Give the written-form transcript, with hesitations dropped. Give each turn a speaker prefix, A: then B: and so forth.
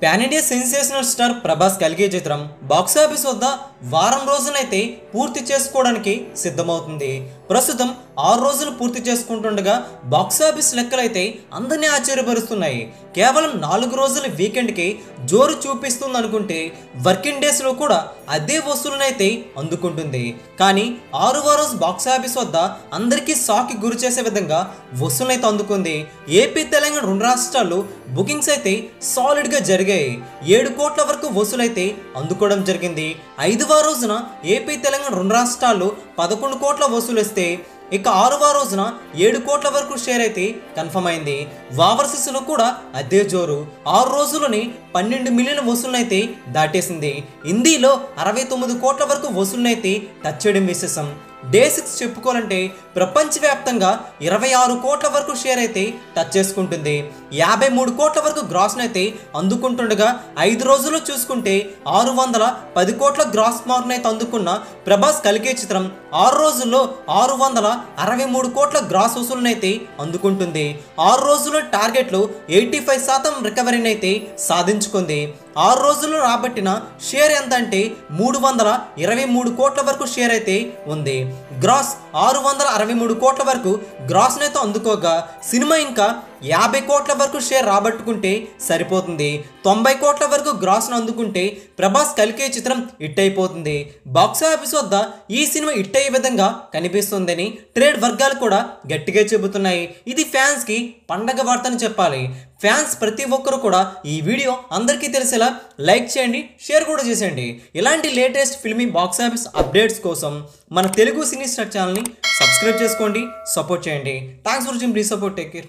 A: Pan India sensational star Prabhas కలిగే చిత్రం box office వద్ద వారం రోజులైతే పూర్తి చేసుకోవడానికి సిద్ధమవుతుంది. ప్రస్తుతం 6 రోజులు పూర్తి చేసుకుంటుండగా బాక్సాఫీస్ లెక్కలైతే అందరినీ ఆశ్చర్యపరుస్తున్నాయి. కేవలం 4 రోజుల వీకెండ్కి జోరు చూపిస్తుంది అనుకుంటే వర్కింగ్ డేస్లో కూడా అదే వసూలునైతే అందుకుంటుంది. కానీ 6వ రోజు బాక్సాఫీస్ వద్ద అందరికీ షాక్కి గురి చేసే విధంగా వసూలునైతే అందుకుంది. ఏపీ తెలంగాణ 2 రాష్ట్రాల్లో బుకింగ్స్ అయితే సాలిడ్గా జరిగాయి. 7 కోట్ల వరకు వసూలైతే అందుకోవడం జరిగింది. 5వ రోజున ఏపీ తెలంగాణ 2 రాష్ట్రాల్లో 11 కోట్ల వసూలు వస్తే ఇక 6వ రోజున 7 కోట్ల వరకు షేర్ అయితే కన్ఫర్మ్ అయింది. ఓవర్సీస్లో కూడా అదే జోరు 6 రోజుల్లోని 12 మిలియన్ వసూలునైతే దాటేసింది. హిందీలో 69 కోట్ల వరకు వసూలునైతే టచ్ చేయడం విశేషం. డే 6 చెప్పుకోవాలంటే ప్రపంచవ్యాప్తంగా 26 కోట్ల వరకు షేర్ అయితే టచ్ చేసుకుంటుంది. 53 కోట్ల వరకు గ్రాస్నైతే అందుకుంటుండగా 5 రోజుల్లో చూసుకుంటే 610 కోట్ల గ్రాస్ మార్క్నైతే అందుకున్న ప్రభాస్ కలిగే చిత్రం 6 రోజుల్లో 663 కోట్ల గ్రాస్ వసూలునైతే అందుకుంటుంది. 6 రోజుల్లో టార్గెట్లో 85% రికవరీనైతే సాధించుకుంది. 6 రోజుల్లో రాబట్టిన షేర్ ఎంత అంటే 323 కోట్ల వరకు షేర్ అయితే ఉంది. గ్రాస్ 663 కోట్ల వరకు గ్రాస్నైతే అందుకోగా సినిమా ఇంకా 50 కోట్ల వరకు షేర్ రాబట్టుకుంటే సరిపోతుంది. 90 కోట్ల వరకు గ్రాస్ను అందుకుంటే ప్రభాస్ కలిగే చిత్రం హిట్ అయిపోతుంది. బాక్సాఫీస్ వద్ద ఈ సినిమా హిట్ అయ్యే విధంగా కనిపిస్తుందని ట్రేడ్ వర్గాలు కూడా గట్టిగా చెబుతున్నాయి. ఇది ఫ్యాన్స్కి పండగ వార్తని చెప్పాలి. ఫ్యాన్స్ ప్రతి ఒక్కరు కూడా ఈ వీడియో అందరికీ తెలిసేలా లైక్ చేయండి, షేర్ కూడా చేసేయండి. ఇలాంటి లేటెస్ట్ ఫిల్మీ బాక్సాఫీస్ అప్డేట్స్ కోసం మన తెలుగు సినీ స్టార్ ఛానల్ని సబ్స్క్రైబ్ చేసుకోండి, సపోర్ట్ చేయండి. Thanks for watching, please support, take care.